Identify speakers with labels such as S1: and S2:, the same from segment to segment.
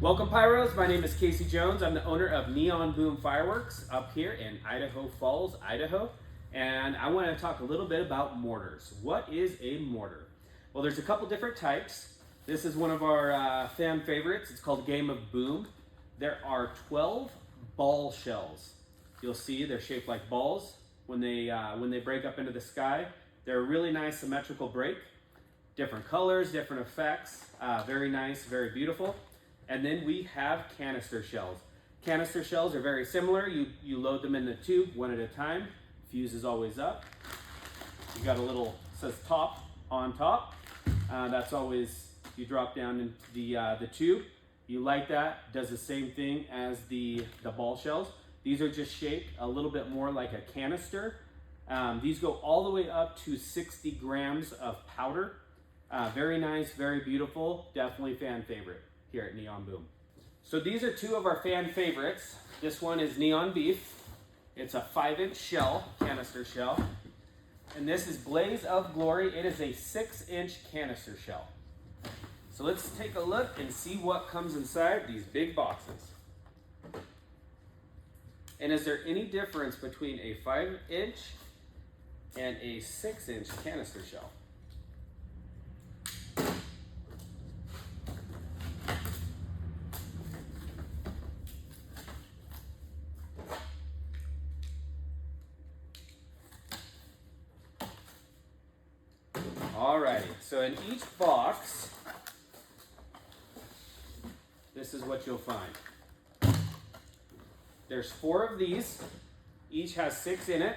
S1: Welcome Pyros, my name is Casey Jones. I'm the owner of Neon Boom Fireworks up here in Idaho Falls, Idaho. And I want to talk a little bit about mortars. What is a mortar? Well, there's a couple different types. This is one of our fan favorites. It's called Game of Boom. There are 12 ball shells. You'll see they're shaped like balls when they break up into the sky. They're a really nice symmetrical break. Different colors, different effects. Very nice, very beautiful. And then we have canister shells. Canister shells are very similar. You load them in the tube one at a time. Fuse is always up. You got a little, says top on top. That's always, you drop down into the tube. You light that, does the same thing as the ball shells. These are just shaped a little bit more like a canister. These go all the way up to 60 grams of powder. Very nice, very beautiful, definitely fan favorite here at Neon Boom. So these are two of our fan favorites. This one is Neon Beef. It's a 5-inch shell, canister shell. And this is Blaze of Glory. It is a 6-inch canister shell. So let's take a look and see what comes inside these big boxes. And is there any difference between a 5-inch and a 6-inch canister shell? Alrighty, so in each box, this is what you'll find. There's 4 of these, each has 6 in it,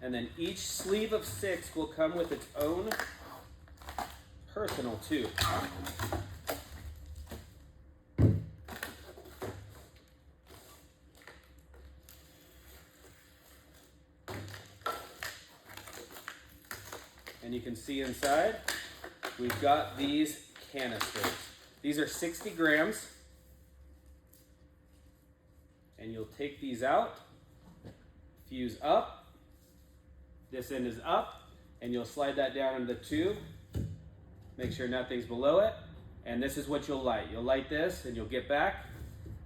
S1: and then each sleeve of 6 will come with its own personal tube. And you can see inside, we've got these canisters. These are 60 grams. And you'll take these out, fuse up, this end is up, and you'll slide that down into the tube. Make sure nothing's below it. And this is what you'll light. You'll light this and you'll get back.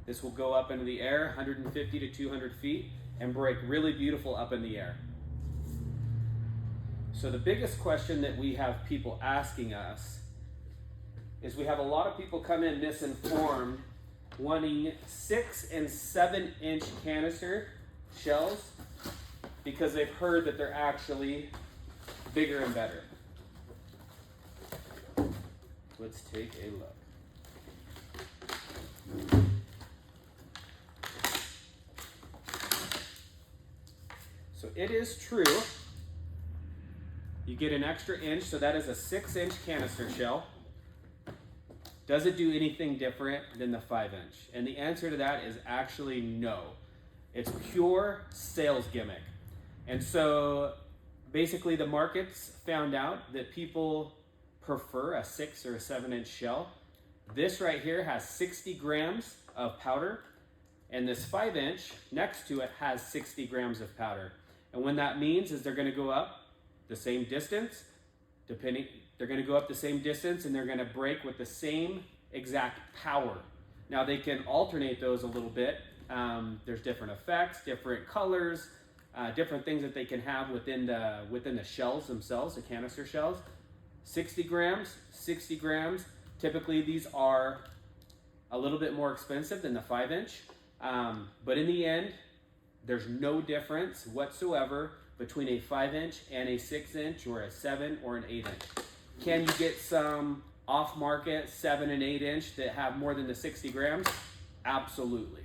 S1: This will go up into the air, 150 to 200 feet, and break really beautiful up in the air. So the biggest question that we have people asking us is we have a lot of people come in misinformed wanting 6 and 7-inch canister shells because they've heard that they're actually bigger and better. Let's take a look. So it is true. You get an extra inch, so that is a 6-inch canister shell. Does it do anything different than the 5-inch? And the answer to that is actually no. It's pure sales gimmick. And so basically the markets found out that people prefer a 6 or a 7-inch shell. This right here has 60 grams of powder, and this 5-inch next to it has 60 grams of powder. And what that means is they're gonna go up the same distance, they're going to go up the same distance and they're going to break with the same exact power. Now they can alternate those a little bit. There's different effects, different colors, different things that they can have within the shells themselves, the canister shells. 60 grams, 60 grams. Typically these are a little bit more expensive than the 5-inch, but in the end, there's no difference whatsoever between a 5-inch and a 6-inch or a 7 or an 8-inch. Can you get some off-market 7 and 8-inch that have more than the 60 grams? Absolutely.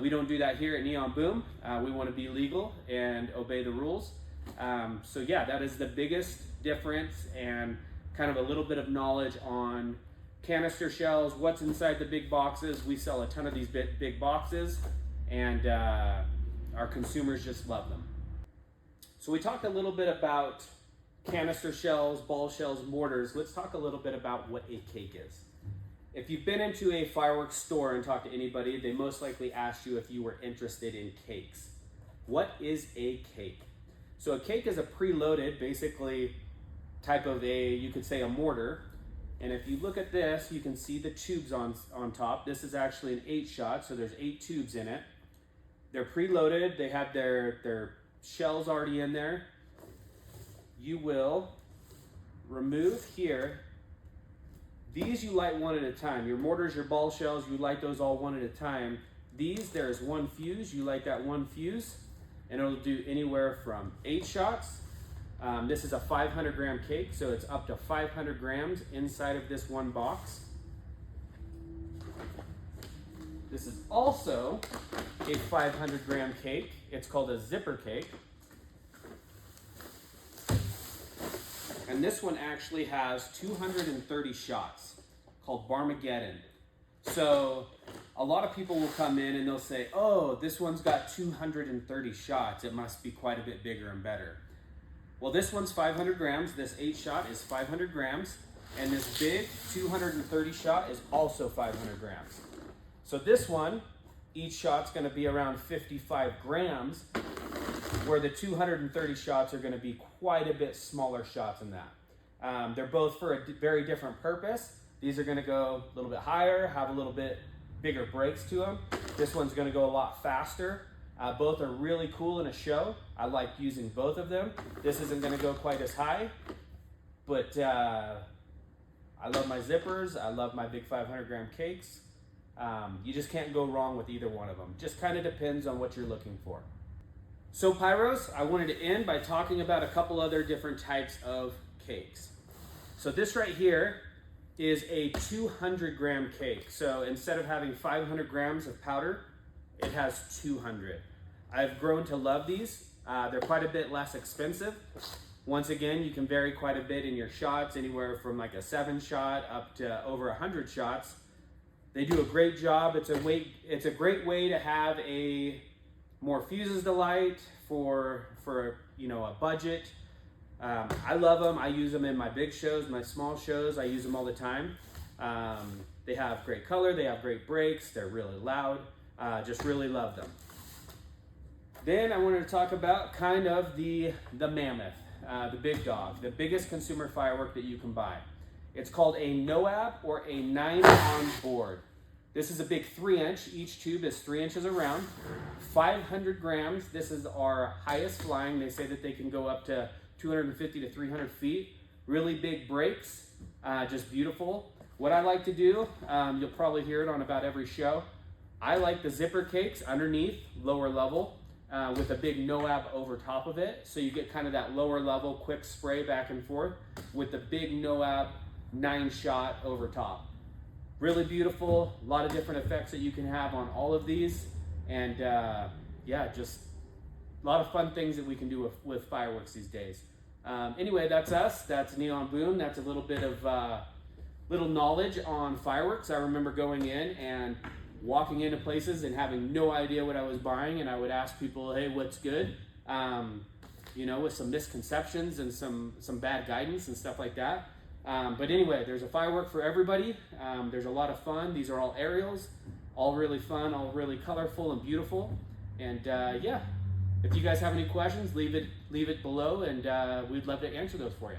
S1: We don't do that here at Neon Boom. We want to be legal and obey the rules. So yeah, that is the biggest difference and kind of a little bit of knowledge on canister shells, what's inside the big boxes. We sell a ton of these big boxes and our consumers just love them. So we talked a little bit about canister shells, ball shells, mortars. Let's talk a little bit about what a cake is. If you've been into a fireworks store and talked to anybody, they most likely asked you if you were interested in cakes. What is a cake? So a cake is a preloaded, basically, type of you could say a mortar. And if you look at this, you can see the tubes on top. This is actually an 8-shot, so there's 8 tubes in it. They're preloaded. They have their shells already in there. You will remove here. These you light one at a time. Your mortars, your ball shells, you light those all one at a time. These, there's one fuse. You light that one fuse, and it'll do anywhere from 8 shots. This is a 500 gram cake, so it's up to 500 grams inside of this one box. This is also a 500 gram cake. It's called a zipper cake. And this one actually has 230 shots, called Barmageddon. So a lot of people will come in and they'll say, oh, this one's got 230 shots. It must be quite a bit bigger and better. Well, this one's 500 grams. This 8-shot is 500 grams. And this big 230 shot is also 500 grams. So this one, each shot's gonna be around 55 grams, where the 230 shots are gonna be quite a bit smaller shots than that. They're both for a very different purpose. These are gonna go a little bit higher, have a little bit bigger breaks to them. This one's gonna go a lot faster. Both are really cool in a show. I like using both of them. This isn't gonna go quite as high, but I love my zippers. I love my big 500 gram cakes. You just can't go wrong with either one of them. Just kind of depends on what you're looking for. So Pyros, I wanted to end by talking about a couple other different types of cakes. So this right here is a 200 gram cake. So instead of having 500 grams of powder, it has 200. I've grown to love these. They're quite a bit less expensive. Once again, you can vary quite a bit in your shots, anywhere from like a 7-shot up to over 100 shots. They do a great job. It's a great way to have more fuses to light for a budget. I love them. I use them in my big shows, my small shows. I use them all the time. They have great color. They have great breaks. They're really loud. Just really love them. Then I wanted to talk about kind of the mammoth, the big dog, the biggest consumer firework that you can buy. It's called a NOAB or a 9-on board. This is a big 3-inch. Each tube is 3 inches around. 500 grams. This is our highest flying. They say that they can go up to 250 to 300 feet. Really big breaks. Just beautiful. What I like to do, you'll probably hear it on about every show. I like the zipper cakes underneath, lower level, with a big NOAB over top of it. So you get kind of that lower level quick spray back and forth with the big NOAB 9-shot over top. Really beautiful, a lot of different effects that you can have on all of these. And yeah, just a lot of fun things that we can do with fireworks these days. Anyway, that's us. That's Neon Boom. That's a little bit of little knowledge on fireworks. I remember going in and walking into places and having no idea what I was buying, and I would ask people, hey, what's good? With some misconceptions and some bad guidance and stuff like that. But anyway, there's a firework for everybody. There's a lot of fun. These are all aerials, all really fun, all really colorful and beautiful. And yeah, if you guys have any questions, leave it below, and we'd love to answer those for you.